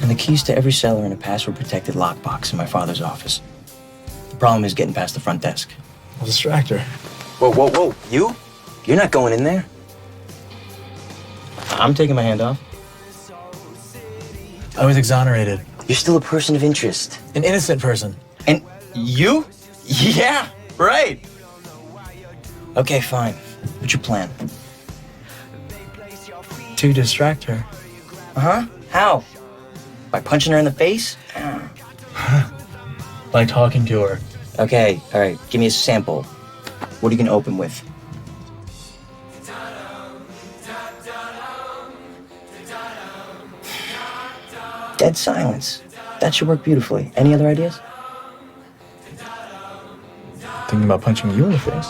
and the keys to every cellar in a password-protected lockbox in my father's office. The problem is getting past the front desk. I'll distract her. Whoa, whoa, whoa. You? You're not going in there. I'm taking my hand off. I was exonerated. You're still a person of interest. An innocent person. And you? Yeah, right. Okay, fine. What's your plan? To distract her. Uh-huh. How? By punching her in the face? By talking to her. Okay, all right. Give me a sample. What are you gonna open with? Dead silence. That should work beautifully. Any other ideas? Thinking about punching you in the face.